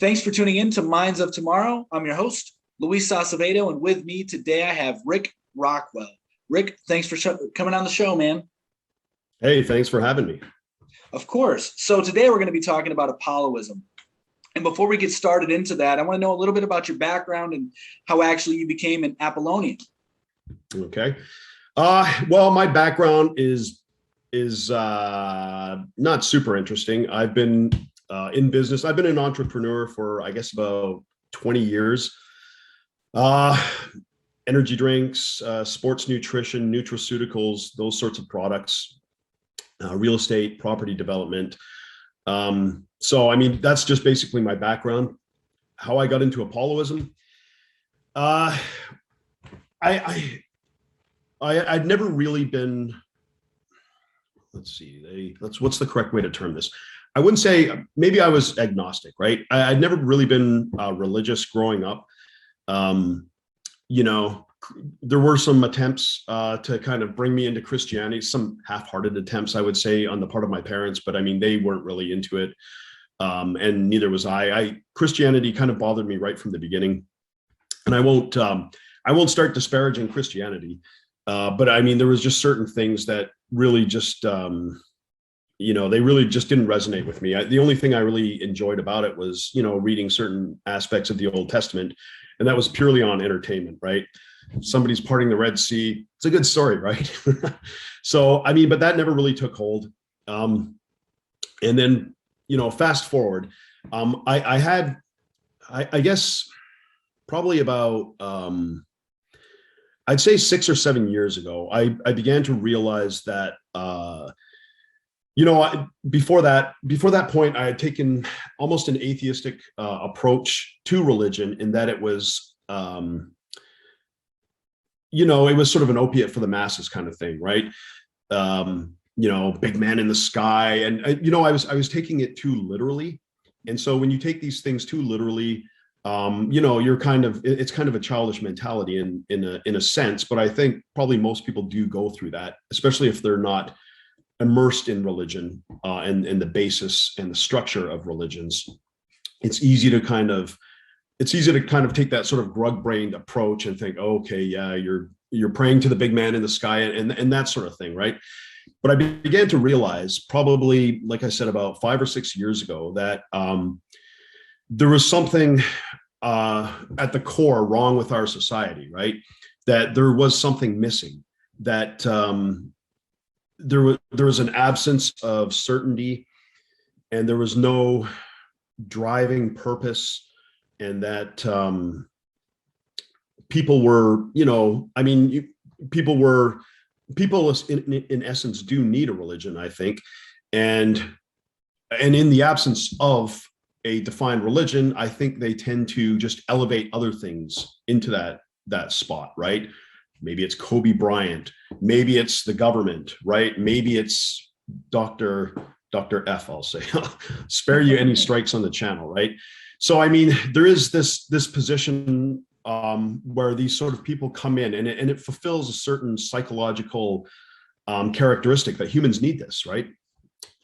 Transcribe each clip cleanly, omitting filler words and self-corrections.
Thanks for tuning in to Minds of Tomorrow. I'm your host, Luis Acevedo, and with me today I have Rick Rockwell. Rick, thanks for coming on the show, man. Hey, thanks for having me. Of course. So today we're going to be talking about Apolloism. And before we get started into that, I want to know a little bit about your background and how actually you became an Apollonian. Okay. Well, my background is not super interesting. I've been in business. I've been an entrepreneur for, I guess, about 20 years. Energy drinks, sports nutrition, nutraceuticals, those sorts of products, real estate, property development. So, I mean, that's just basically my background. How I got into Apolloism. I'd never really been, what's the correct way to term this? I wouldn't say, maybe I was agnostic, right? I'd never really been religious growing up. There were some attempts to kind of bring me into Christianity, some half-hearted attempts, I would say, on the part of my parents, but I mean, they weren't really into it. And neither was I. Christianity kind of bothered me right from the beginning. And I won't start disparaging Christianity. But I mean, there was just certain things that really just, they really just didn't resonate with me. The only thing I really enjoyed about it was, reading certain aspects of the Old Testament, and that was purely on entertainment, right? Somebody's parting the Red Sea. It's a good story, right? So, I mean, but that never really took hold. And then, fast forward, I guess probably about, I'd say 6 or 7 years ago, I began to realize that, before that point, I had taken almost an atheistic approach to religion, in that it was, it was sort of an opiate for the masses kind of thing, right? Big man in the sky, and I was taking it too literally, and so when you take these things too literally, it's kind of a childish mentality in a sense, but I think probably most people do go through that, especially if they're not immersed in religion and the basis and the structure of religions. It's easy to kind of take that sort of grug-brained approach and think, oh, okay, yeah, you're praying to the big man in the sky and that sort of thing, right? But I began to realize, probably, like I said, about 5 or 6 years ago, that there was something at the core wrong with our society, right? That there was something missing, that there was an absence of certainty, and there was no driving purpose, and that people in essence do need a religion, I think, and in the absence of a defined religion, I think they tend to just elevate other things into that spot, right? Maybe it's Kobe Bryant, maybe it's the government, right? Maybe it's Dr. F, I'll say. Spare you any strikes on the channel, right? So, I mean, there is this position where these sort of people come in, and it fulfills a certain psychological characteristic that humans need this, right?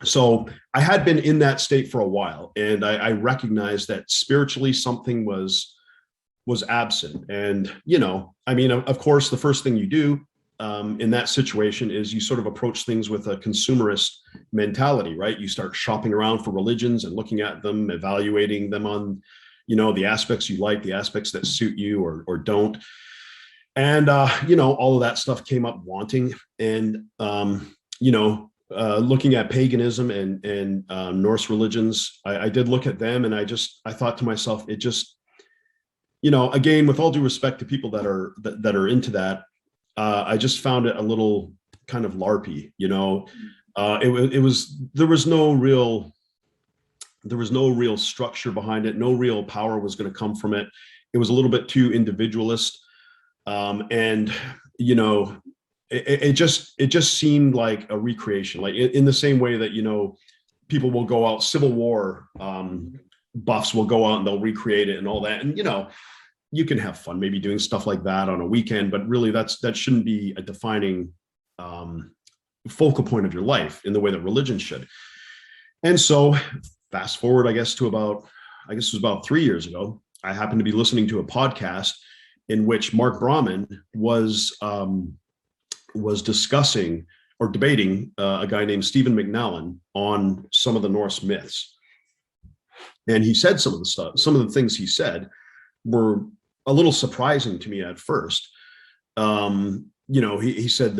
So I had been in that state for a while, and I recognized that spiritually something was absent. And, I mean, of course, the first thing you do in that situation is you sort of approach things with a consumerist mentality, right? You start shopping around for religions and looking at them, evaluating them on, the aspects you like, the aspects that suit you or don't. And, all of that stuff came up wanting. And, looking at paganism and Norse religions, I did look at them, and I thought to myself, it just, again, with all due respect to people that are into that, I just found it a little kind of LARPy. There was no real structure behind it. No real power was going to come from it. It was a little bit too individualist, and it just seemed like a recreation, like in the same way that people will go out, Civil War buffs will go out and they'll recreate it and all that, and you can have fun maybe doing stuff like that on a weekend, but really that shouldn't be a defining focal point of your life in the way that religion should. And so fast forward, I guess, to about I guess it was about 3 years ago, I happened to be listening to a podcast in which Mark Brahman was discussing or debating a guy named Stephen McNallen on some of the Norse myths. And he said some of the things he said were a little surprising to me at first. He said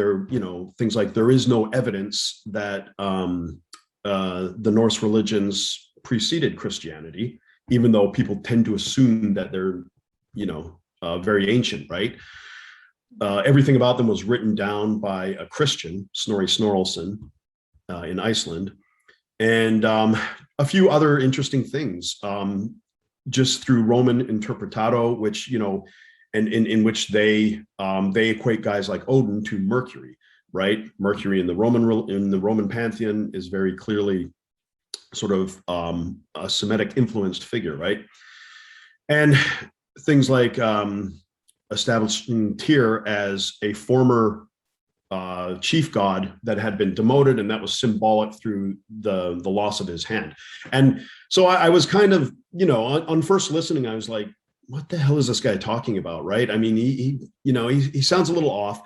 things like there is no evidence that the Norse religions preceded Christianity, even though people tend to assume that they're, very ancient, right? Everything about them was written down by a Christian, Snorri Snorrason, in Iceland, and a few other interesting things, just through Roman Interpretado, which and in which they equate guys like Odin to Mercury, right? Mercury in the Roman pantheon is very clearly sort of a Semitic influenced figure, right? And things like establishing Tyr as a former chief god that had been demoted, and that was symbolic through the loss of his hand. And so I was kind of, on first listening, I was like, what the hell is this guy talking about, right? I mean, he sounds a little off,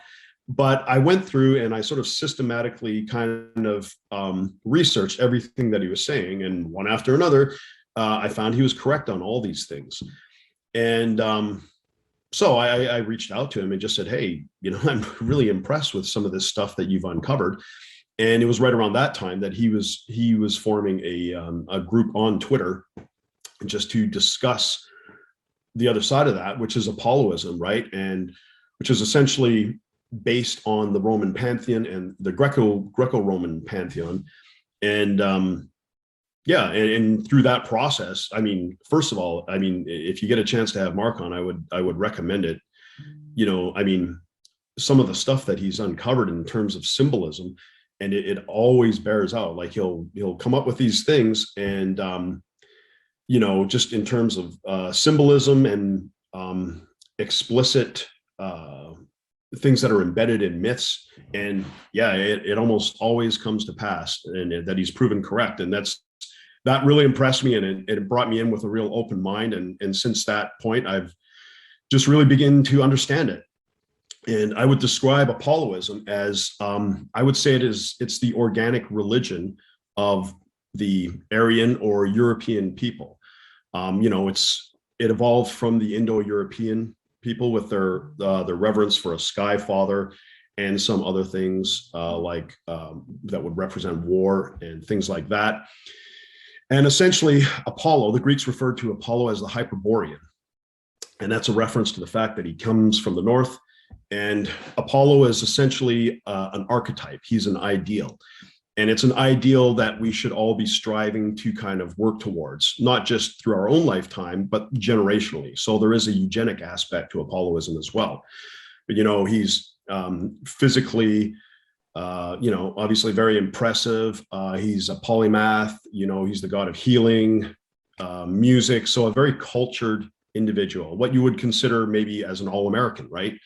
but I went through and I sort of systematically kind of researched everything that he was saying, and one after another, I found he was correct on all these things. And so I reached out to him and just said, hey, I'm really impressed with some of this stuff that you've uncovered. And it was right around that time that he was forming a group on Twitter just to discuss the other side of that, which is Apolloism, right? And which is essentially based on the Roman pantheon and the Greco-Roman pantheon. And and through that process, I mean, first of all, I mean, if you get a chance to have Mark on, I would recommend it. I mean, some of the stuff that he's uncovered in terms of symbolism, and it always bears out. Like he'll come up with these things, and just in terms of symbolism and explicit things that are embedded in myths, and it almost always comes to pass, and that he's proven correct. And that really impressed me, and it brought me in with a real open mind. And since that point, I've just really begun to understand it. And I would describe Apolloism as, I would say it's the organic religion of the Aryan or European people. It evolved from the Indo-European people with their reverence for a sky father and some other things that would represent war and things like that. And essentially, Apollo, the Greeks referred to Apollo as the Hyperborean. And that's a reference to the fact that he comes from the north. And Apollo is essentially an archetype. He's an ideal. And it's an ideal that we should all be striving to kind of work towards, not just through our own lifetime, but generationally. So there is a eugenic aspect to Apolloism as well. But, he's physically, obviously very impressive. He's a polymath, he's the god of healing, music. So a very cultured individual, what you would consider maybe as an all-American, right?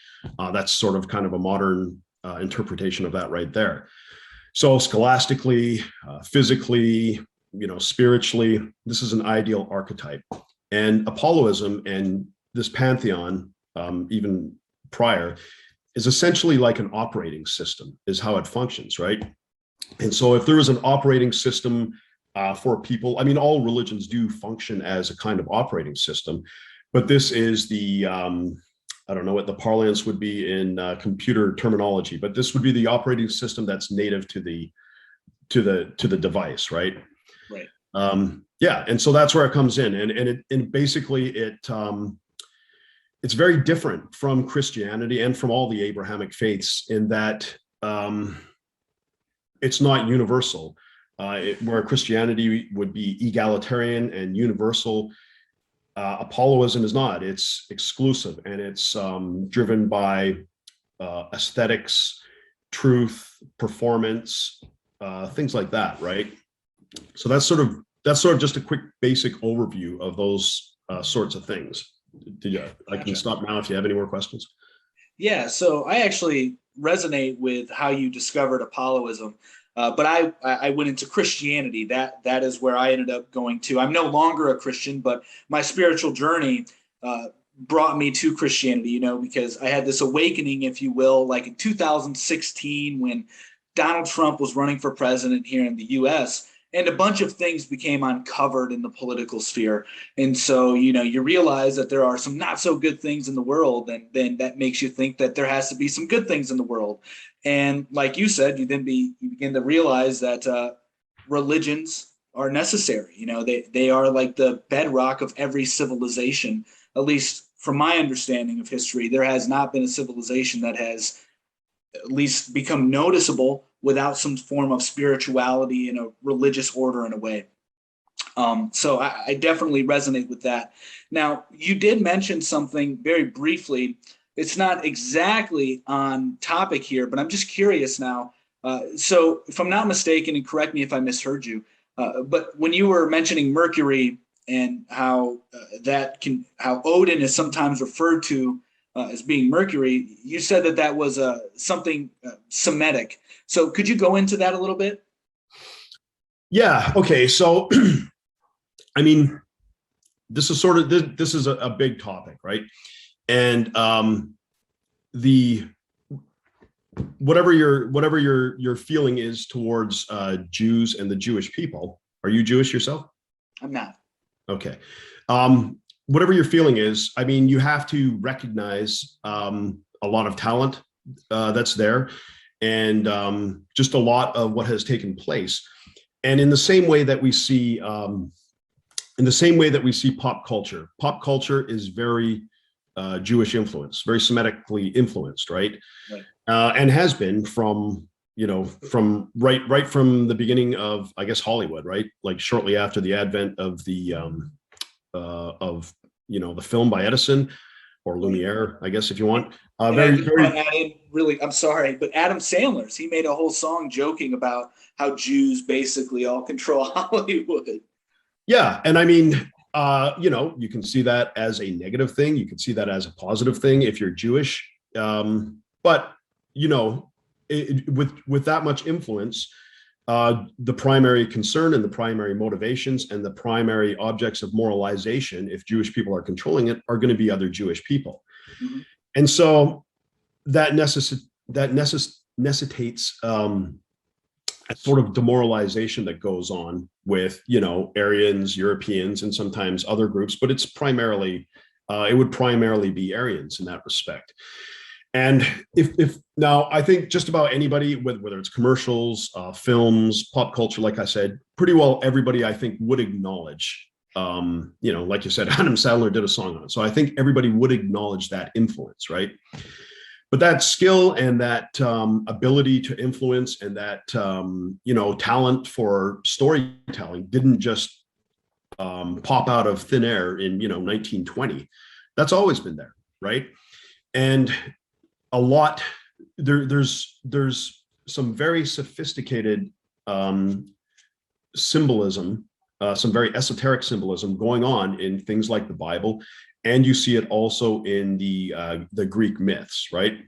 That's sort of kind of a modern interpretation of that right there. So scholastically, physically, spiritually, this is an ideal archetype. And Apolloism and this pantheon, even prior, is essentially like an operating system, is how it functions, right? And so if there was an operating system for people, I mean, all religions do function as a kind of operating system, but this is the, I don't know what the parlance would be in computer terminology, but this would be the operating system that's native to the device, right? Right. And so that's where it comes in, and basically it's very different from Christianity and from all the Abrahamic faiths in that it's not universal. Where Christianity would be egalitarian and universal, Apolloism is not. It's exclusive, and it's driven by aesthetics, truth, performance, things like that, right? So that's sort of just a quick basic overview of those sorts of things. I can stop now if you have any more questions. Yeah, so I actually resonate with how you discovered Apolloism. But I went into Christianity. That is where I ended up going to. I'm no longer a Christian, but my spiritual journey brought me to Christianity, because I had this awakening, if you will, like in 2016 when Donald Trump was running for president here in the US, and a bunch of things became uncovered in the political sphere. And so, you realize that there are some not so good things in the world, and then that makes you think that there has to be some good things in the world. And like you said, you begin to realize that religions are necessary. They are like the bedrock of every civilization, at least from my understanding of history. There has not been a civilization that has at least become noticeable without some form of spirituality and a religious order in a way. So I definitely resonate with that. Now, you did mention something very briefly. It's not exactly on topic here, but I'm just curious now. So if I'm not mistaken, and correct me if I misheard you, but when you were mentioning Mercury and how how Odin is sometimes referred to as being Mercury, you said that was something Semitic. So could you go into that a little bit? Yeah. Okay. So, I mean, this is this is a big topic, right? And the whatever your feeling is towards Jews and the Jewish people. Are you Jewish yourself? I'm not. Okay. Whatever your feeling is, I mean, you have to recognize a lot of talent that's there, and just a lot of what has taken place. And in the same way that we see, pop culture is very Jewish influence, very Semitically influenced, right? Right. And has been from right from the beginning of, I guess, Hollywood, right? Like shortly after the advent of the film by Edison or Lumiere, I guess, if you want. Really, I'm sorry, but Adam Sandler's, he made a whole song joking about how Jews basically all control Hollywood. Yeah, and I mean, you can see that as a negative thing. You can see that as a positive thing if you're Jewish. But with that much influence, the primary concern and the primary motivations and the primary objects of moralization, if Jewish people are controlling it, are going to be other Jewish people. Mm-hmm. And so that necessitates a sort of demoralization that goes on with, Aryans, Europeans, and sometimes other groups, but it would primarily be Aryans in that respect. And if now, I think just about anybody, whether it's commercials, films, pop culture, like I said, pretty well everybody, I think, would acknowledge, like you said, Adam Sandler did a song on it. So I think everybody would acknowledge that influence, right? But that skill and that ability to influence and that, talent for storytelling didn't just pop out of thin air in, 1920. That's always been there, right? And there's some very sophisticated symbolism, some very esoteric symbolism going on in things like the Bible, and you see it also in the Greek myths, right?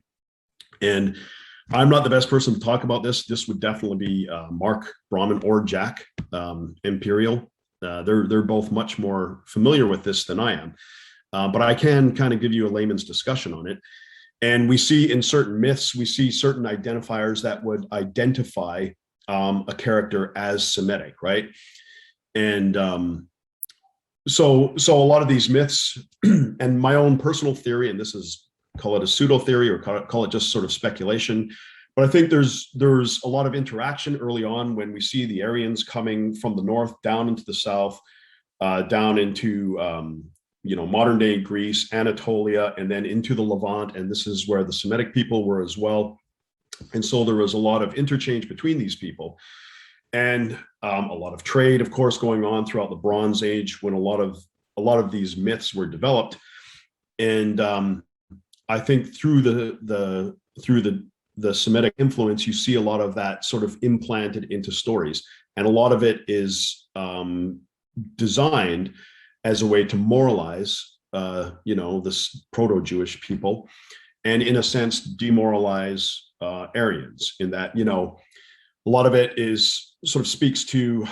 And I'm not the best person to talk about this. This would definitely be Mark Brahman or Jack Imperial. They're both much more familiar with this than I am, but I can kind of give you a layman's discussion on it. And we see in certain myths, we see certain identifiers that would identify a character as Semitic, right? And so a lot of these myths, and my own personal theory, and this is, call it a pseudo theory or call it just sort of speculation, but I think there's a lot of interaction early on when we see the Aryans coming from the north down into the south, down into modern day Greece, Anatolia, and then into the Levant. And this is where the Semitic people were as well. And so there was a lot of interchange between these people, and a lot of trade, of course, going on throughout the Bronze Age when a lot of these myths were developed. And I think through the Semitic influence, you see a lot of that sort of implanted into stories, and a lot of it is designed as a way to moralize, this proto-Jewish people, and in a sense demoralize Aryans. In that, a lot of it is sort of speaks to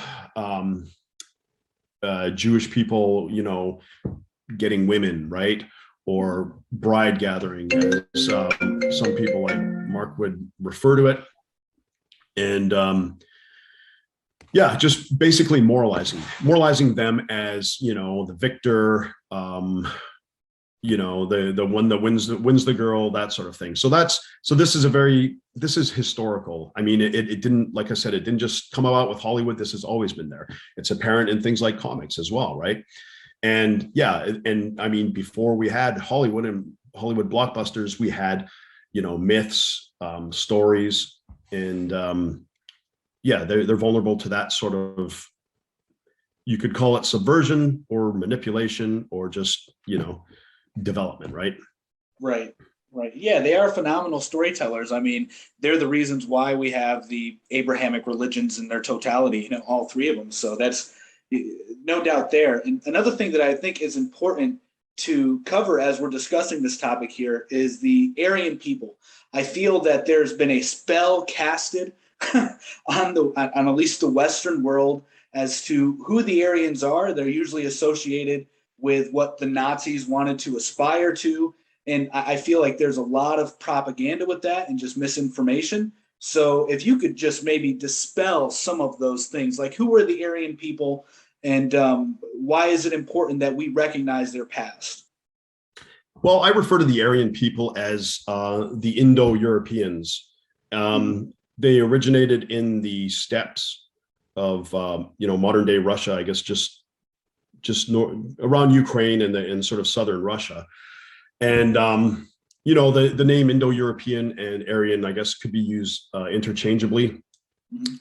Jewish people, getting women, right? Or bride gathering, as some people like Mark would refer to it. And yeah, just basically moralizing them as, the victor, the one that wins the girl, that sort of thing. So this is historical. I mean, it didn't, like I said, it didn't just come about with Hollywood. This has always been there. It's apparent in things like comics as well, right? And yeah, and I mean, before we had Hollywood and Hollywood blockbusters, we had, myths, stories, and yeah, they're vulnerable to that sort of, you could call it subversion or manipulation or just, development, right? Right. Right. Yeah, they are phenomenal storytellers. I mean, they're the reasons why we have the Abrahamic religions in their totality, all three of them. So that's no doubt there. And another thing that I think is important to cover as we're discussing this topic here is the Aryan people. I feel that there's been a spell casted on at least the Western world as to who the Aryans are. They're usually associated with what the Nazis wanted to aspire to. And I feel like there's a lot of propaganda with that and just misinformation. So if you could just maybe dispel some of those things, like who were the Aryan people and why is it important that we recognize their past? Well, I refer to the Aryan people as the Indo-Europeans. They originated in the steppes of modern day Russia, I guess just around Ukraine and sort of southern Russia. And the name Indo-European and Aryan, I guess, could be used interchangeably.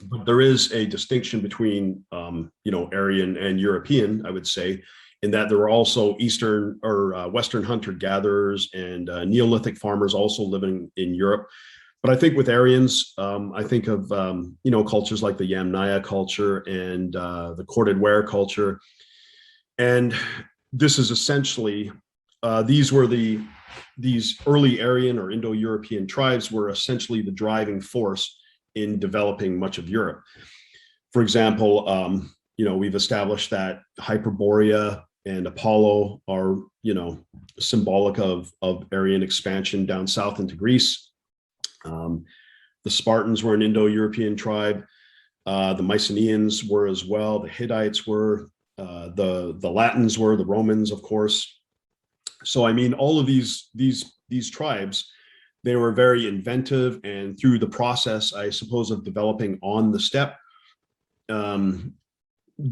But there is a distinction between Aryan and European, I would say, in that there were also Eastern or Western hunter-gatherers and Neolithic farmers also living in Europe. But I think with Aryans, I think of cultures like the Yamnaya culture and the corded ware culture. And this is essentially these early Aryan or Indo-European tribes were essentially the driving force in developing much of Europe. For example, we've established that Hyperborea and Apollo are, symbolic of Aryan expansion down south into Greece. The Spartans were an Indo-European tribe. The Mycenaeans were as well. The Hittites were. The Latins were. The Romans, of course. So I mean, all of these tribes, they were very inventive, and through the process, I suppose, of developing on the steppe,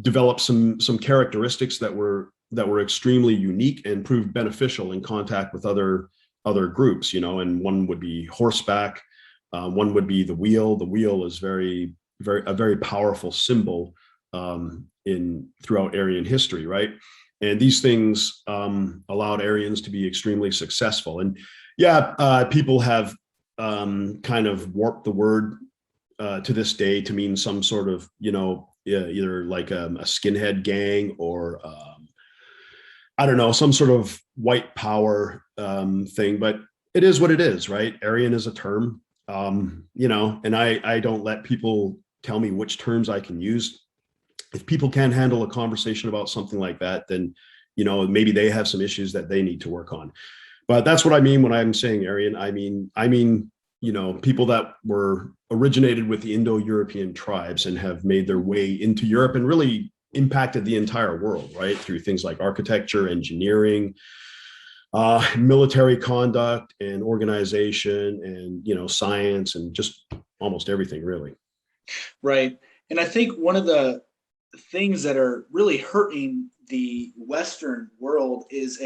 developed some characteristics that were extremely unique and proved beneficial in contact with other groups. And one would be horseback, one would be the wheel. The wheel is a very powerful symbol throughout Aryan history, right? And these things allowed Aryans to be extremely successful. And yeah, people have kind of warped the word to this day to mean some sort of, either like a skinhead gang or I don't know, some sort of white power thing. But it is what it is, right? Aryan is a term, and I don't let people tell me which terms I can use. If people can't handle a conversation about something like that, then, maybe they have some issues that they need to work on. But that's what I mean when I'm saying Aryan. I mean, people that were originated with the Indo-European tribes and have made their way into Europe and really impacted the entire world, right? Through things like architecture, engineering, military conduct and organization and, science and just almost everything, really. Right. And I think one of the things that are really hurting the Western world is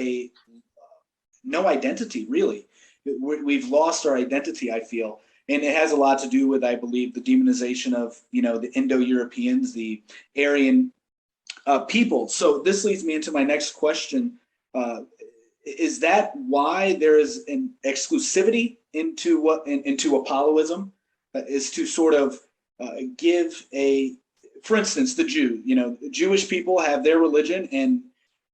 no identity, really. We've lost our identity, I feel. And it has a lot to do with, I believe, the demonization of, the Indo-Europeans, the Aryan people. So this leads me into my next question. Is that why there is an exclusivity into Apolloism? Is to sort of give for instance, the Jew, Jewish people have their religion, and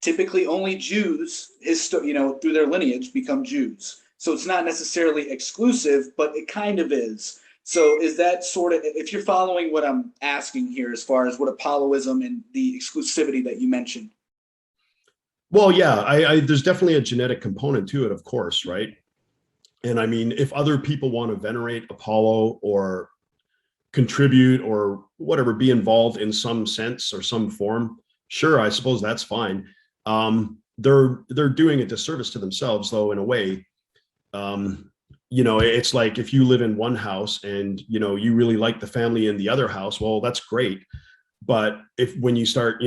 typically only Jews, through their lineage become Jews. So it's not necessarily exclusive, but it kind of is. So is that sort of, if you're following what I'm asking here, as far as what Apolloism and the exclusivity that you mentioned? Well, yeah, there's definitely a genetic component to it, of course, right? And I mean, if other people want to venerate Apollo or contribute or whatever, be involved in some sense or some form, sure, I suppose that's fine. They're doing a disservice to themselves, though, in a way. It's like if you live in one house and you really like the family in the other house, well, that's great. But if when you start,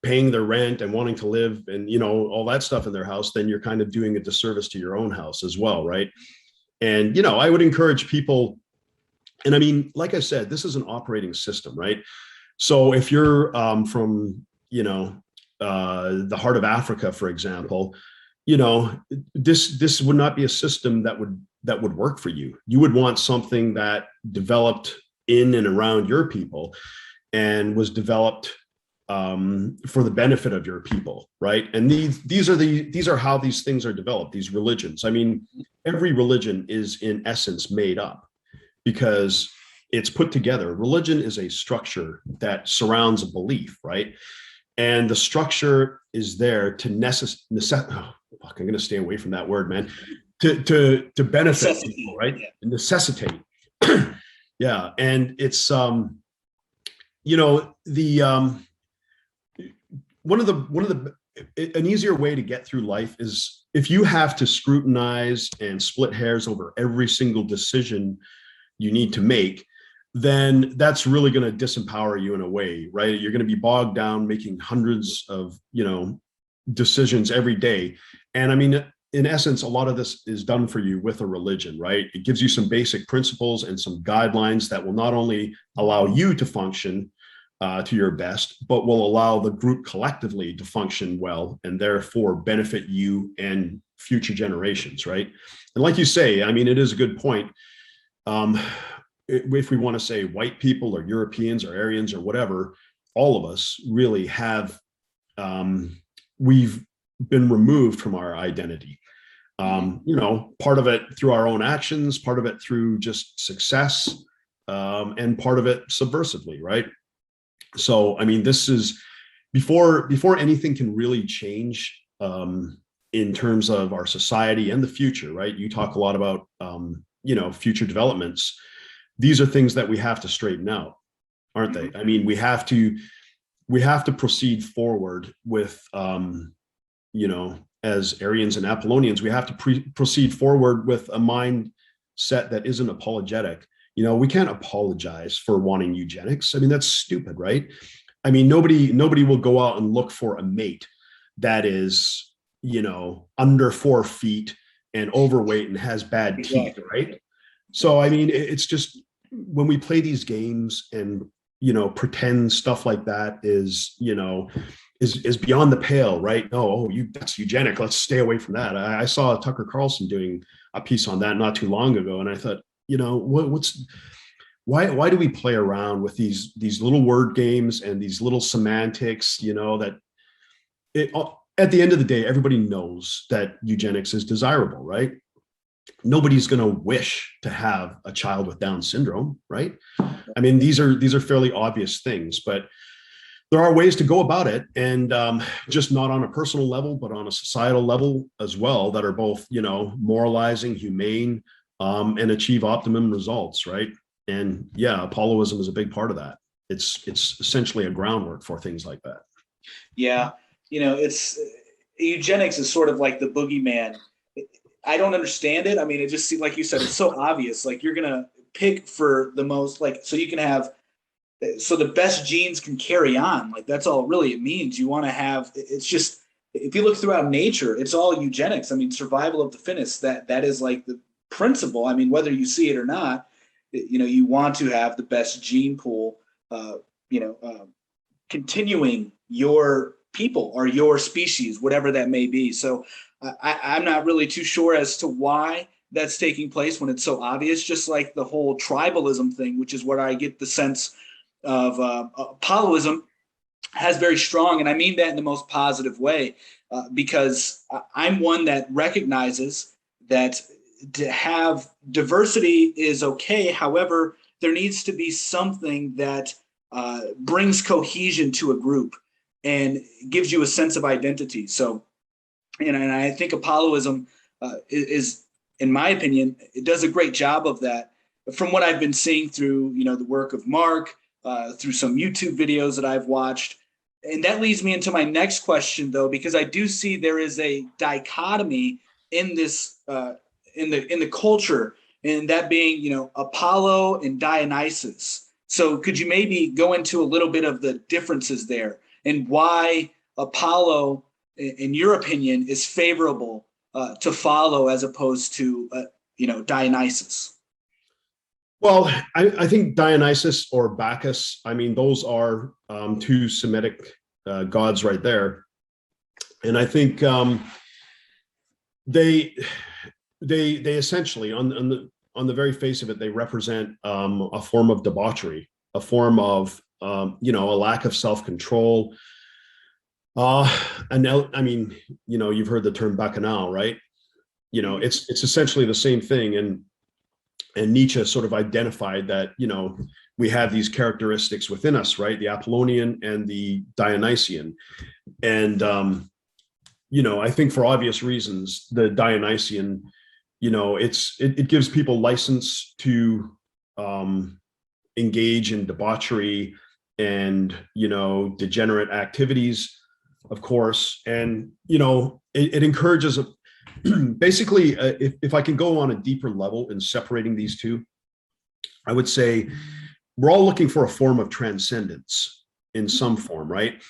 paying their rent and wanting to live and all that stuff in their house, then you're kind of doing a disservice to your own house as well, right? And I would encourage people. And I mean, like I said, this is an operating system, right? So if you're from, the heart of Africa, for example, this would not be a system that would work for you. You would want something that developed in and around your people and was developed for the benefit of your people, right? And these are how these things are developed. These religions. I mean, every religion is in essence made up, because it's put together. Religion is a structure that surrounds a belief, right? And the structure is there to I'm going to stay away from that word, man. To benefit people, right? Yeah. Necessitate. Yeah, and it's an easier way to get through life is if you have to scrutinize and split hairs over every single decision you need to make, then that's really going to disempower you in a way, right? You're going to be bogged down making hundreds of, decisions every day. And I mean, in essence, a lot of this is done for you with a religion, right? It gives you some basic principles and some guidelines that will not only allow you to function to your best, but will allow the group collectively to function well and therefore benefit you and future generations, right? And like you say, I mean, it is a good point. If we want to say white people or Europeans or Aryans or whatever, all of us really have, we've been removed from our identity. Part of it through our own actions, part of it through just success, and part of it subversively, right? So, I mean, this is before anything can really change in terms of our society and the future, right? You talk a lot about, future developments. These are things that we have to straighten out, aren't they? I mean, we have to proceed forward with, as Aryans and Apollonians, we have to proceed forward with a mindset that isn't apologetic. We can't apologize for wanting eugenics. I mean, that's stupid, right? I mean, nobody will go out and look for a mate that is, under 4 feet and overweight and has bad teeth, right? So, I mean, it's just when we play these games and, pretend stuff like that is beyond the pale, right? No, that's eugenic. Let's stay away from that. I saw Tucker Carlson doing a piece on that not too long ago, and I thought, why do we play around with these little word games and these little semantics? That at the end of the day, everybody knows that eugenics is desirable, right? Nobody's going to wish to have a child with Down syndrome, right? I mean, these are fairly obvious things, but there are ways to go about it, and just not on a personal level, but on a societal level as well, that are both, moralizing, humane, and achieve optimum results, right? And yeah, Apolloism is a big part of that. It's essentially a groundwork for things like that. Yeah, it's eugenics is sort of like the boogeyman. I don't understand it. I mean, it just seems like you said, it's so obvious. Like you're gonna pick for the most, like, so you can have, so the best genes can carry on. Like that's all really it means. You want to have. It's just, if you look throughout nature, it's all eugenics. I mean, survival of the fittest. That is like the principle. I mean, whether you see it or not, you want to have the best gene pool. Continuing your people or your species, whatever that may be. So I'm not really too sure as to why that's taking place when it's so obvious, just like the whole tribalism thing, which is what I get the sense of Apolloism has very strong. And I mean that in the most positive way, because I'm one that recognizes that to have diversity is okay. However, there needs to be something that brings cohesion to a group and gives you a sense of identity. So, and I think Apolloism is, in my opinion, it does a great job of that. From what I've been seeing through, the work of Mark, through some YouTube videos that I've watched. And that leads me into my next question, though, because I do see there is a dichotomy in this, in the culture, and that being, Apollo and Dionysus. So could you maybe go into a little bit of the differences there and why Apollo, in your opinion, is favorable to follow as opposed to, Dionysus? Well, I think Dionysus or Bacchus, I mean, those are two Semitic gods right there. And I think they essentially, on the very face of it, they represent a form of debauchery, a form of, a lack of self-control. And I mean, you've heard the term bacchanal, right? It's essentially the same thing. And Nietzsche sort of identified that, we have these characteristics within us, right? The Apollonian and the Dionysian. And, I think for obvious reasons, the Dionysian, it gives people license to engage in debauchery and, degenerate activities, of course. And, it encourages basically, if I can go on a deeper level in separating these two, I would say we're all looking for a form of transcendence in some form, right?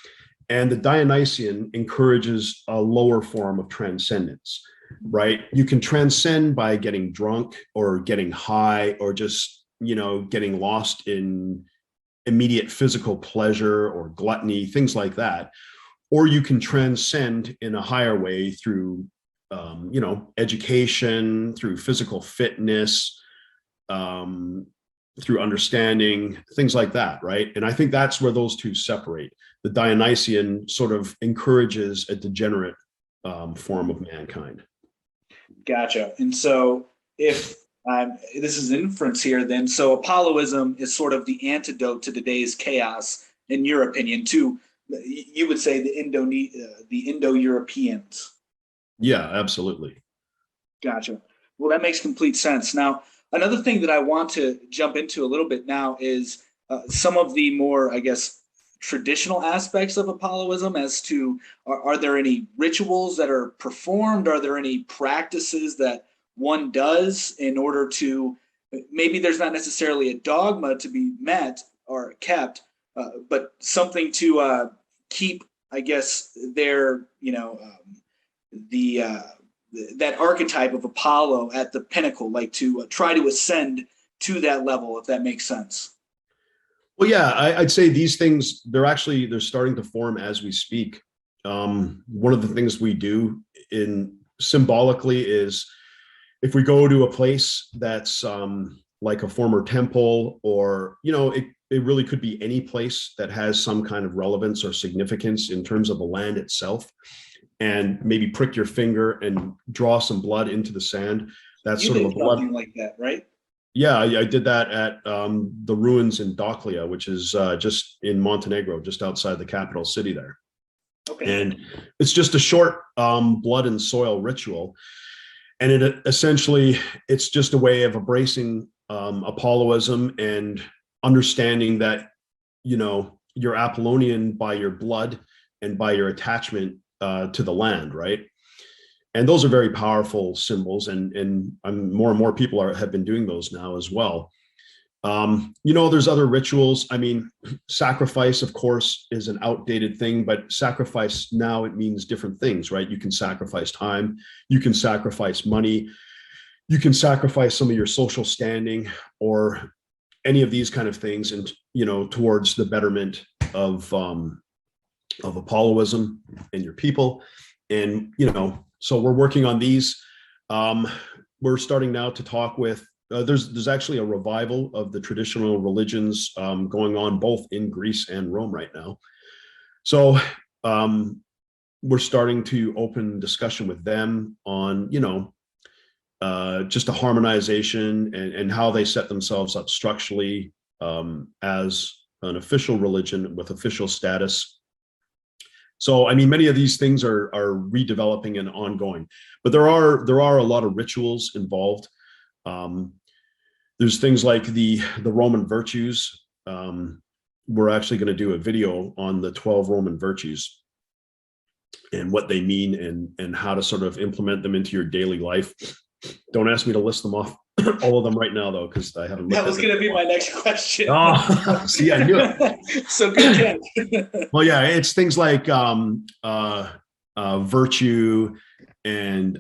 And the Dionysian encourages a lower form of transcendence, right? You can transcend by getting drunk or getting high or just, getting lost in immediate physical pleasure or gluttony, things like that. Or you can transcend in a higher way through education, through physical fitness, through understanding, things like that, right? And I think that's where those two separate. The Dionysian sort of encourages a degenerate form of mankind. Gotcha. And so if this is inference here, then, so Apolloism is sort of the antidote to today's chaos, in your opinion, to, you would say, the Indo-Europeans. Yeah, absolutely. Gotcha. Well, that makes complete sense. Now, another thing that I want to jump into a little bit now is some of the more, I guess, traditional aspects of Apolloism as to, are there any rituals that are performed? Are there any practices that one does in order to, maybe there's not necessarily a dogma to be met or kept, but something to keep, I guess, their, that archetype of Apollo at the pinnacle, like to try to ascend to that level, if that makes sense. Well, yeah, I'd say these things, they're starting to form as we speak. One of the things we do symbolically is if we go to a place that's like a former temple, or, it really could be any place that has some kind of relevance or significance in terms of the land itself, and maybe prick your finger and draw some blood into the sand. That's sort of a blood, something like that, right? Yeah, I did that at the ruins in Doklia, which is just in Montenegro, just outside the capital city there. Okay. And it's just a short blood and soil ritual. And it's just a way of embracing Apolloism and understanding that, you're Apollonian by your blood and by your attachment to the land, right? And those are very powerful symbols, and more and more people have been doing those now as well. There's other rituals. I mean, sacrifice, of course, is an outdated thing, but sacrifice now, it means different things, right? You can sacrifice time, you can sacrifice money, you can sacrifice some of your social standing or any of these kind of things, and towards the betterment of Apolloism and your people. And so we're working on these. We're starting now to talk with, there's actually a revival of the traditional religions going on both in Greece and Rome right now. So we're starting to open discussion with them on, just a harmonization and how they set themselves up structurally as an official religion with official status. So, I mean, many of these things are redeveloping and ongoing, but there are a lot of rituals involved. There's things like the Roman virtues. We're actually going to do a video on the 12 Roman virtues and what they mean and how to sort of implement them into your daily life. Don't ask me to list them off, all of them right now, though, because I haven't. That was going to be my next question. Oh, see, I knew it. So good catch. Well, yeah, it's things like virtue and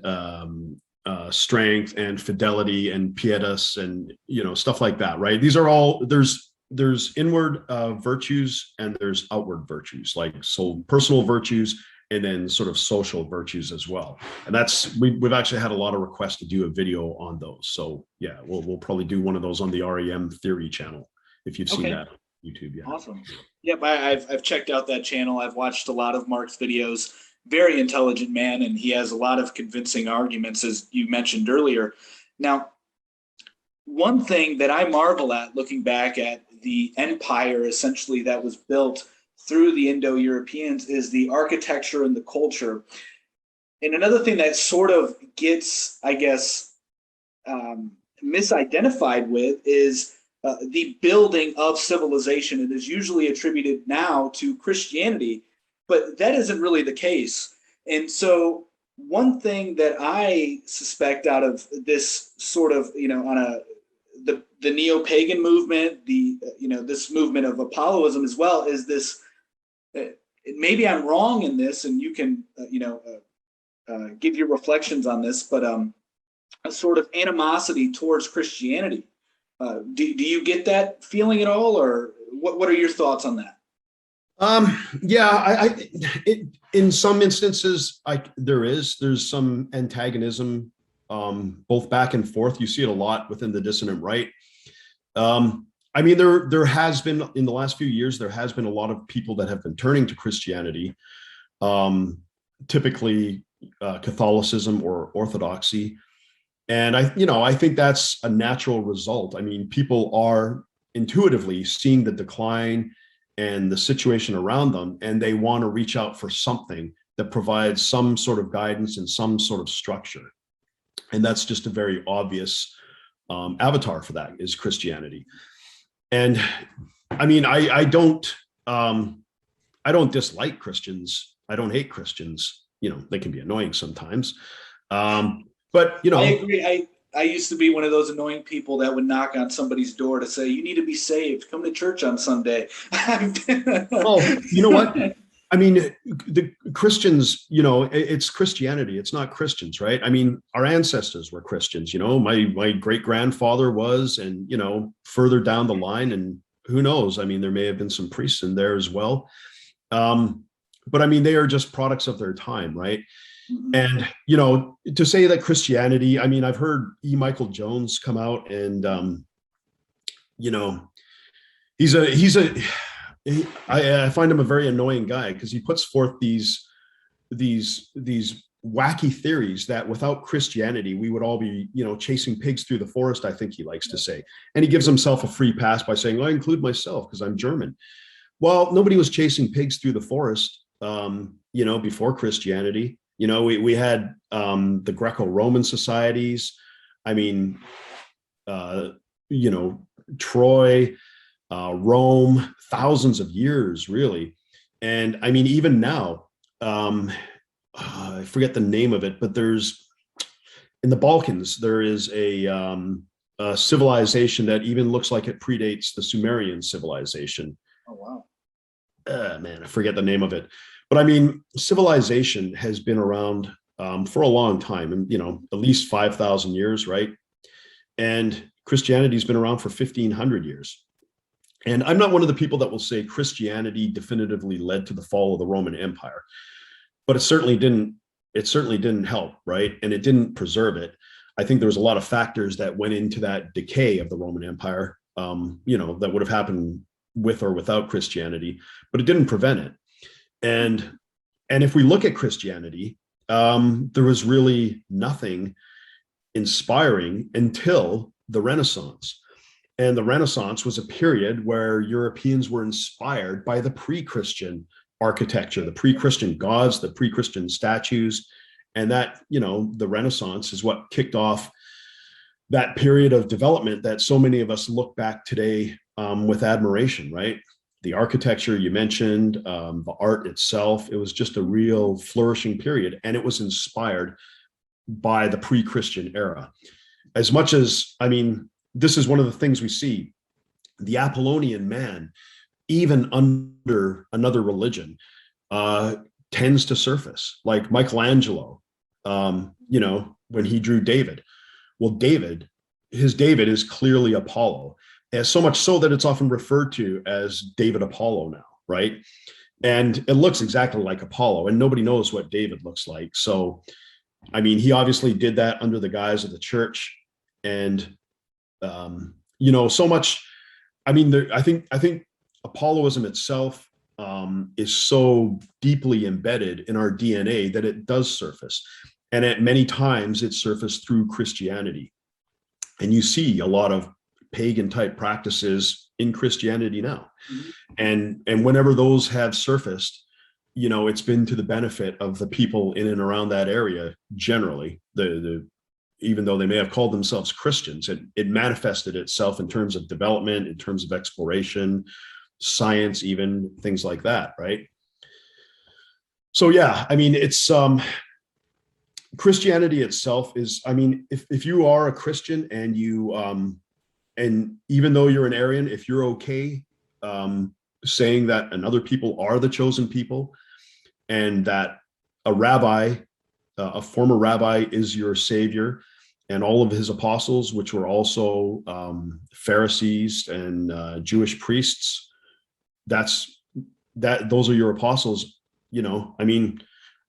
strength and fidelity and pietas and stuff like that, right? These are all there's inward virtues and there's outward virtues, like so personal virtues and then sort of social virtues as well. And that's we've actually had a lot of requests to do a video on those. So yeah, we'll probably do one of those on the REM Theory channel if you've seen that on YouTube. Yeah. Awesome. Yep, I've checked out that channel. I've watched a lot of Mark's videos. Very intelligent man, and he has a lot of convincing arguments, as you mentioned earlier. Now, one thing that I marvel at looking back at the empire essentially that was built through the Indo-Europeans is the architecture and the culture. And another thing that sort of gets, I guess, misidentified with is the building of civilization. It is usually attributed now to Christianity, but that isn't really the case. And so one thing that I suspect out of this sort of, on the neo-pagan movement, this movement of Apolloism as well, is this, maybe I'm wrong in this, and you can, give your reflections on this, but a sort of animosity towards Christianity. Do you get that feeling at all, or what are your thoughts on that? Yeah, in some instances, there's some antagonism, both back and forth. You see it a lot within the dissonant right. I mean, there has been in the last few years, there has been a lot of people that have been turning to Christianity, typically Catholicism or Orthodoxy. And I think that's a natural result. I mean, people are intuitively seeing the decline and the situation around them, and they want to reach out for something that provides some sort of guidance and some sort of structure. And that's just a very obvious avatar for that is Christianity. And I mean, I don't dislike Christians. I don't hate Christians. They can be annoying sometimes. But I agree. I used to be one of those annoying people that would knock on somebody's door to say, you need to be saved. Come to church on Sunday. Well, you know what? I mean, the Christians, it's Christianity. It's not Christians, right? I mean, our ancestors were Christians, my great grandfather was, and, further down the line, and who knows? I mean, there may have been some priests in there as well. But I mean, they are just products of their time, right? And, to say that Christianity, I mean, I've heard E. Michael Jones come out and, I find him a very annoying guy because he puts forth these wacky theories that without Christianity, we would all be, chasing pigs through the forest, I think he likes to say. And he gives himself a free pass by saying, well, I include myself because I'm German. Well, nobody was chasing pigs through the forest, before Christianity. We had the Greco-Roman societies. I mean, Troy, Rome, thousands of years, really. And I mean, even now, I forget the name of it, but there's in the Balkans, there is a civilization that even looks like it predates the Sumerian civilization. Oh, wow. Man, I forget the name of it. But I mean, civilization has been around for a long time, and at least 5,000 years, right? And Christianity's been around for 1,500 years. And I'm not one of the people that will say Christianity definitively led to the fall of the Roman Empire, but it certainly didn't. It certainly didn't help, right? And it didn't preserve it. I think there was a lot of factors that went into that decay of the Roman Empire, that would have happened with or without Christianity, but it didn't prevent it. And if we look at Christianity, there was really nothing inspiring until the Renaissance. And the Renaissance was a period where Europeans were inspired by the pre-Christian architecture, the pre-Christian gods, the pre-Christian statues. And that, the Renaissance is what kicked off that period of development that so many of us look back today with admiration, right? The architecture you mentioned, the art itself, it was just a real flourishing period. And it was inspired by the pre-Christian era. As much as, this is one of the things we see. The Apollonian man, even under another religion, tends to surface. Like Michelangelo, when he drew David. Well, his David is clearly Apollo, and so much so that it's often referred to as David Apollo now, right? And it looks exactly like Apollo, and nobody knows what David looks like. So, he obviously did that under the guise of the church, and so much. I think Apolloism itself is so deeply embedded in our DNA that it does surface, and at many times it surfaced through Christianity, and you see a lot of pagan type practices in Christianity now, and whenever those have surfaced, it's been to the benefit of the people in and around that area generally. Even though they may have called themselves Christians, it manifested itself in terms of development, in terms of exploration, science, even things like that, right? So yeah, it's Christianity itself is, if you are a Christian and you and even though you're an Aryan, if you're okay saying that another people are the chosen people, and that a rabbi, a former rabbi, is your savior, and all of his apostles, which were also Pharisees and Jewish priests, those are your apostles.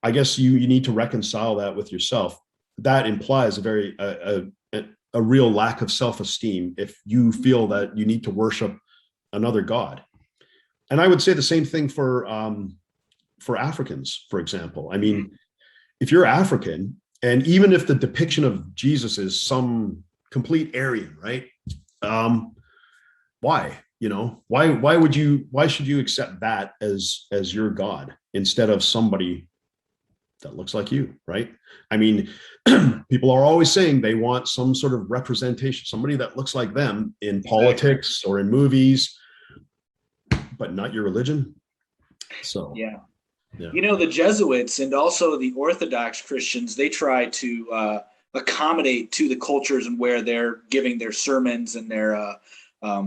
I guess you need to reconcile that with yourself. That implies a real lack of self-esteem if you feel that you need to worship another god. And I would say the same thing for Africans, for example. If you're African, and even if the depiction of Jesus is some complete Aryan, right? Why? Why should you accept that as your God instead of somebody that looks like you, right? People are always saying they want some sort of representation, somebody that looks like them in politics or in movies, but not your religion. So yeah. The Jesuits and also the Orthodox Christians, they try to accommodate to the cultures and where they're giving their sermons and their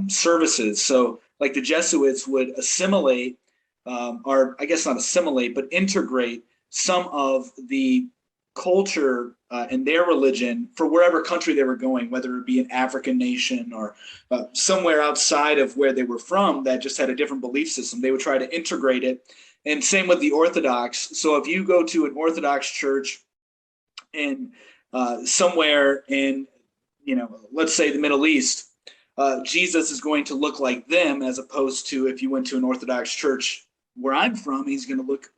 services. So like the Jesuits would assimilate, or I guess not assimilate, but integrate some of the culture and their religion for wherever country they were going, whether it be an African nation or somewhere outside of where they were from that just had a different belief system. They would try to integrate it. And same with the Orthodox. So if you go to an Orthodox church in somewhere in, let's say the Middle East, Jesus is going to look like them, as opposed to if you went to an Orthodox church where I'm from, he's going to look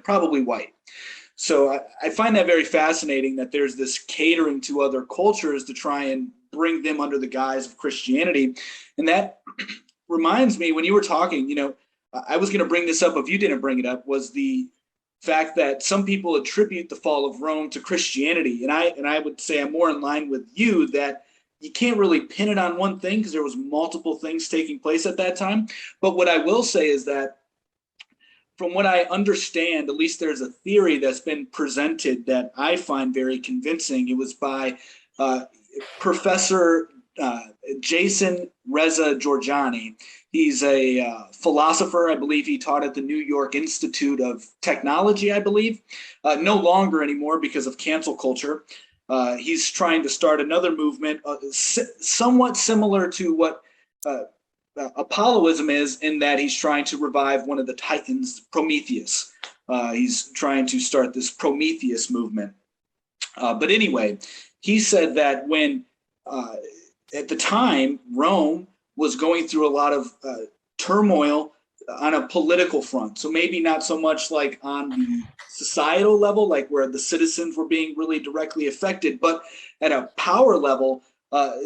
probably white. So I find that very fascinating that there's this catering to other cultures to try and bring them under the guise of Christianity. And that reminds me, when you were talking, I was going to bring this up if you didn't bring it up, was the fact that some people attribute the fall of Rome to Christianity. And I would say I'm more in line with you that you can't really pin it on one thing because there was multiple things taking place at that time. But what I will say is that from what I understand, at least there's a theory that's been presented that I find very convincing. It was by Professor Jason Reza Giorgiani. He's a philosopher. I believe he taught at the New York Institute of Technology, I believe. No longer anymore because of cancel culture. He's trying to start another movement somewhat similar to what Apolloism is, in that he's trying to revive one of the Titans, Prometheus. He's trying to start this Prometheus movement. But anyway, he said that when at the time Rome was going through a lot of turmoil on a political front. So maybe not so much like on the societal level, like where the citizens were being really directly affected, but at a power level,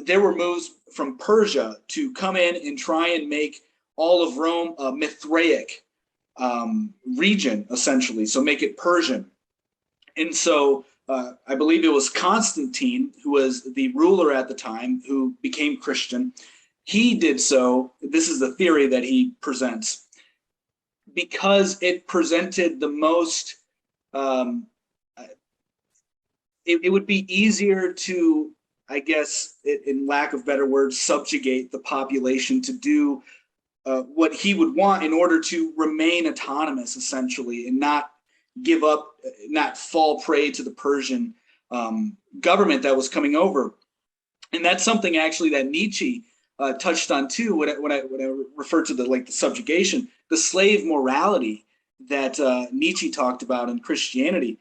there were moves from Persia to come in and try and make all of Rome a Mithraic region, essentially. So make it Persian. And so I believe it was Constantine, who was the ruler at the time, who became Christian. He did so. This is the theory that he presents, because it presented the most, it would be easier to, I guess, in lack of better words, subjugate the population to do what he would want in order to remain autonomous, essentially, and not give up, not fall prey to the Persian government that was coming over. And that's something actually that Nietzsche touched on too when I referred to the subjugation, the slave morality that Nietzsche talked about in Christianity.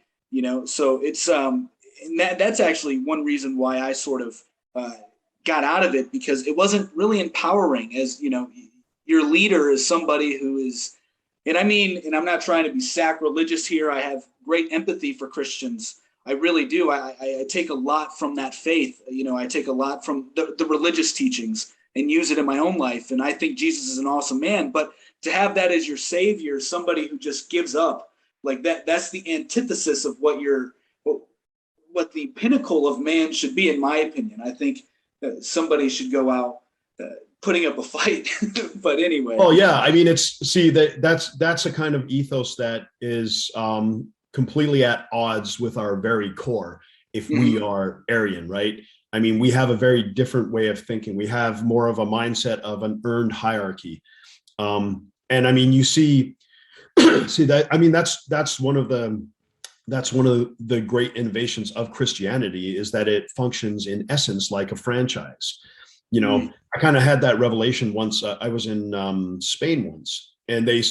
So it's and that's actually one reason why I sort of got out of it, because it wasn't really empowering. As your leader is somebody who is, and I'm not trying to be sacrilegious here. I have great empathy for Christians. I really do. I take a lot from that faith. I take a lot from the religious teachings and use it in my own life. And I think Jesus is an awesome man. But to have that as your savior, somebody who just gives up like that, that's the antithesis of what the pinnacle of man should be, in my opinion. I think somebody should go out putting up a fight. But anyway. Oh yeah, that's a kind of ethos that is completely at odds with our very core. If we are Aryan, right? We have a very different way of thinking. We have more of a mindset of an earned hierarchy, and you see that. That's one of the great innovations of Christianity, is that it functions in essence like a franchise. I kind of had that revelation once. I was in Spain once, and I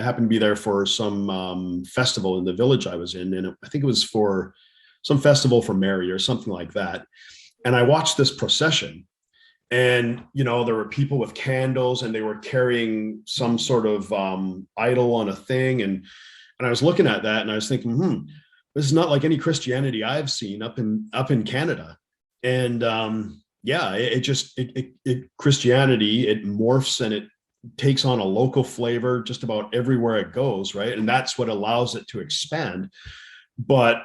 happened to be there for some festival in the village I was in, and I think it was for some festival for Mary or something like that. And I watched this procession, and there were people with candles, and they were carrying some sort of idol on a thing, and I was looking at that, and I was thinking, this is not like any Christianity I've seen up in Canada. And Christianity, it morphs and it takes on a local flavor just about everywhere it goes, right? And that's what allows it to expand. But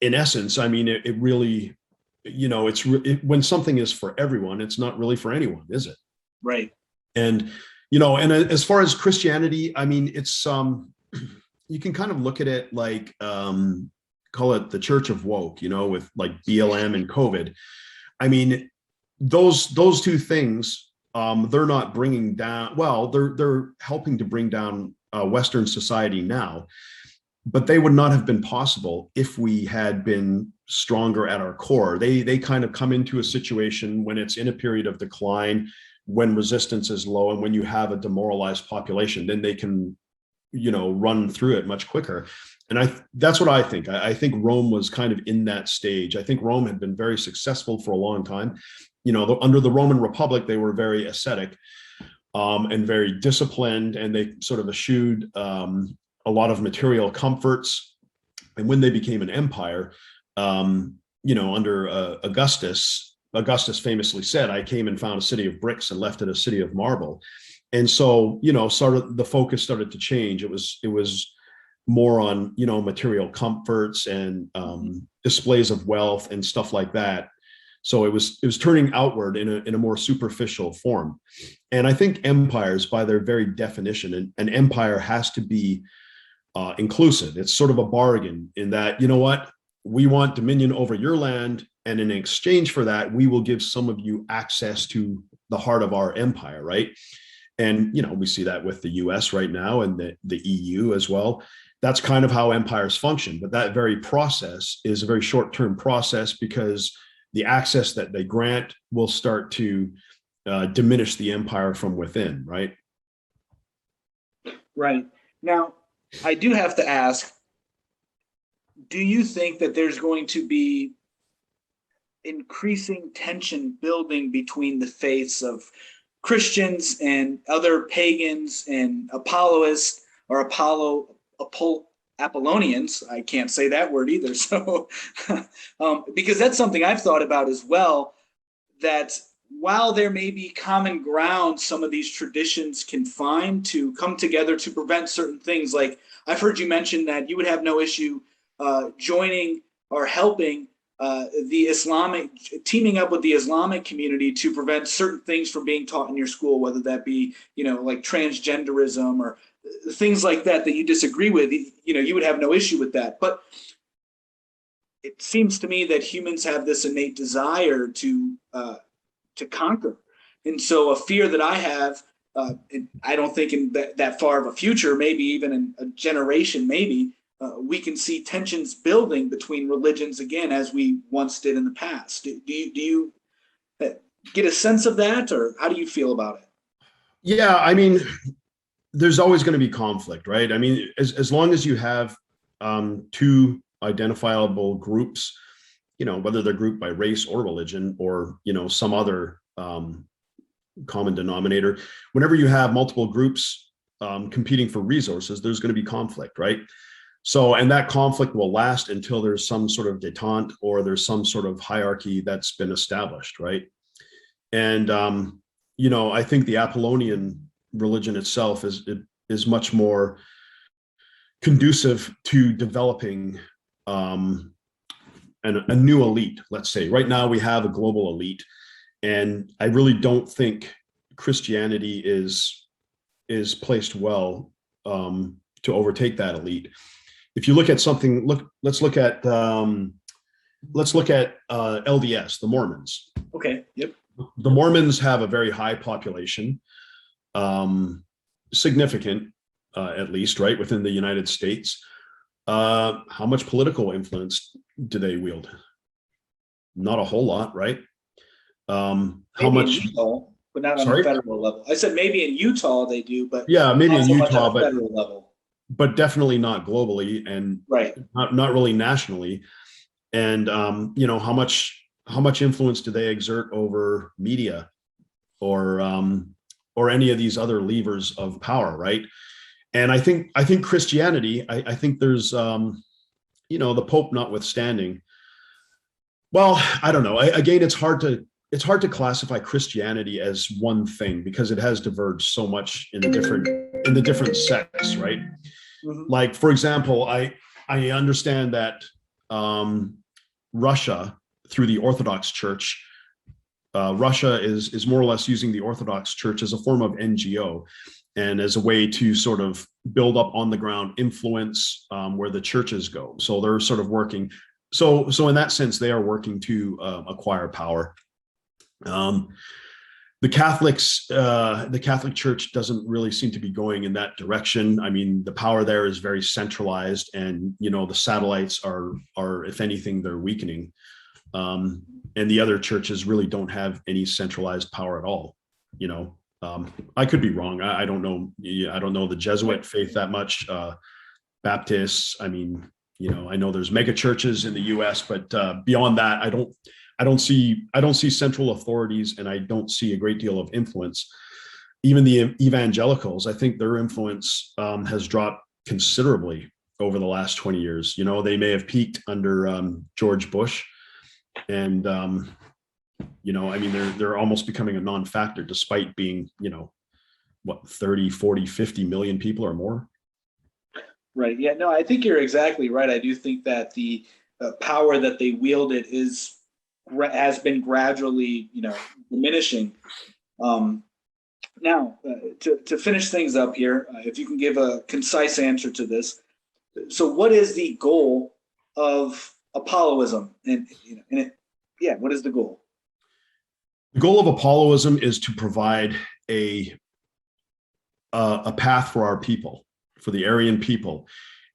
in essence, it really, when something is for everyone, it's not really for anyone, is it? Right. And as far as Christianity, it's you can kind of look at it like call it the Church of Woke, with like BLM and COVID. Those two things, they're not bringing down, well, they're helping to bring down Western society now, but they would not have been possible if we had been stronger at our core. They kind of come into a situation when it's in a period of decline, when resistance is low, and when you have a demoralized population, then they can, run through it much quicker. And that's what I think. I think Rome was kind of in that stage. I think Rome had been very successful for a long time. Under the Roman Republic, they were very ascetic and very disciplined, and they sort of eschewed a lot of material comforts. And when they became an empire, under Augustus famously said, "I came and found a city of bricks and left it a city of marble." And so, sort of the focus started to change. It was more on, material comforts and displays of wealth and stuff like that. So it was turning outward in a more superficial form. And I think empires, by their very definition, an empire has to be inclusive. It's sort of a bargain in that, we want dominion over your land, and in exchange for that, we will give some of you access to the heart of our empire, right? And, we see that with the US right now, and the EU as well. That's kind of how empires function. But that very process is a very short-term process, because the access that they grant will start to diminish the empire from within, right? Right. Now, I do have to ask, do you think that there's going to be increasing tension building between the faiths of Christians and other pagans and Apolloists or Apollonians. I can't say that word either. So, because that's something I've thought about as well, that while there may be common ground some of these traditions can find to come together to prevent certain things, like I've heard you mention that you would have no issue joining or helping the Islamic, teaming up with the Islamic community to prevent certain things from being taught in your school, whether that be, like transgenderism or things like that you disagree with. You would have no issue with that. But it seems to me that humans have this innate desire to conquer. And so a fear that I have, I don't think in that far of a future, maybe even in a generation, maybe, we can see tensions building between religions again, as we once did in the past. Do you get a sense of that, or how do you feel about it? Yeah, I mean, there's always going to be conflict, right? I mean, as long as you have two identifiable groups, whether they're grouped by race or religion or, some other common denominator, whenever you have multiple groups competing for resources, there's going to be conflict, right? So, and that conflict will last until there's some sort of detente or there's some sort of hierarchy that's been established, right? And, I think the Apollonian religion itself is much more conducive to developing a new elite, let's say. Right now we have a global elite, and I really don't think Christianity is placed well to overtake that elite. If you look at something, let's look at LDS, the Mormons. Okay. Yep. The Mormons have a very high population, significant, at least, right, within the United States. How much political influence do they wield? Not a whole lot, right? How much? In Utah, but not on Sorry? a federal level. I said maybe in Utah they do, but Yeah, maybe not in so much Utah, on a federal level. but definitely not globally, and Right. not really nationally. And how much influence do they exert over media or any of these other levers of power, right? And I think Christianity, I think there's the Pope notwithstanding. Well, I don't know. Again, it's hard to classify Christianity as one thing because it has diverged so much in the different sects, right? Mm-hmm. Like, for example, I understand that Russia, through the Orthodox Church, Russia is more or less using the Orthodox Church as a form of NGO and as a way to sort of build up on the ground influence where the churches go. So they're sort of working. So in that sense, they are working to acquire power. The Catholic Church doesn't really seem to be going in that direction. I mean, the power there is very centralized, and the satellites are if anything, they're weakening. And the other churches really don't have any centralized power at all. I could be wrong. I don't know. I don't know the Jesuit faith that much. Baptists. I mean, I know there's mega churches in the U.S., but beyond that, I don't see central authorities, and I don't see a great deal of influence. Even the evangelicals, I think their influence has dropped considerably over the last 20 years. They may have peaked under George Bush, and I mean, they're almost becoming a non-factor despite being, 30, 40, 50 million people or more. Right. Yeah, no, I think you're exactly right. I do think that the power that they wielded has been gradually, diminishing. Now, to finish things up here, if you can give a concise answer to this. So what is the goal of Apolloism? What is the goal? The goal of Apolloism is to provide a path for our people, for the Aryan people.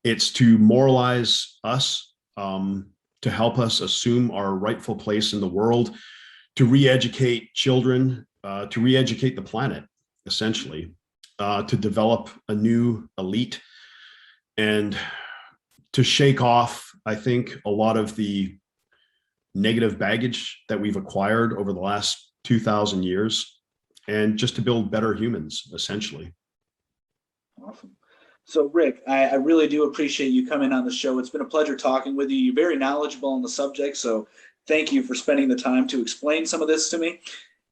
It's to moralize us, to help us assume our rightful place in the world, to re-educate children, to re-educate the planet, essentially, to develop a new elite, and to shake off, I think, a lot of the negative baggage that we've acquired over the last 2,000 years. and just to build better humans, essentially. Awesome. So, Rick, I really do appreciate you coming on the show. It's been a pleasure talking with you. You're very knowledgeable on the subject, so thank you for spending the time to explain some of this to me.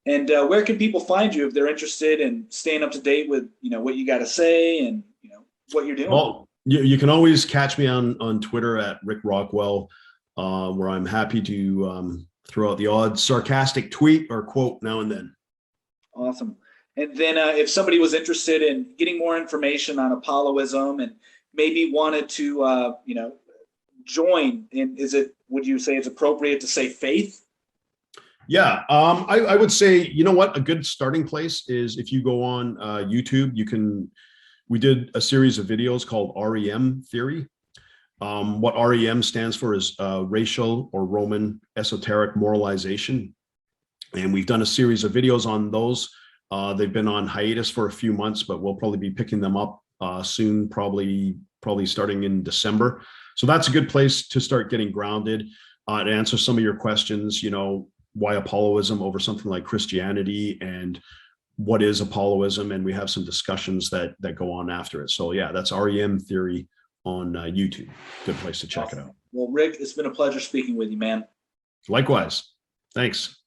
And where can people find you if they're interested in staying up to date with, what you got to say and, what you're doing? Well, you can always catch me on Twitter at Rick Rockwell, where I'm happy to throw out the odd sarcastic tweet or quote now and then. Awesome. And then if somebody was interested in getting more information on Apolloism and maybe wanted to, join in, would you say it's appropriate to say faith? Yeah, I would say, what, a good starting place is if you go on YouTube, we did a series of videos called REM theory. What REM stands for is racial or Roman esoteric moralization. And we've done a series of videos on those. They've been on hiatus for a few months, but we'll probably be picking them up soon, probably starting in December. So that's a good place to start getting grounded, to answer some of your questions, why Apolloism over something like Christianity, and what is Apolloism, and we have some discussions that go on after it. So yeah, that's REM theory on YouTube. Good place to check it out. Well, Rick, it's been a pleasure speaking with you, man. Likewise. Thanks.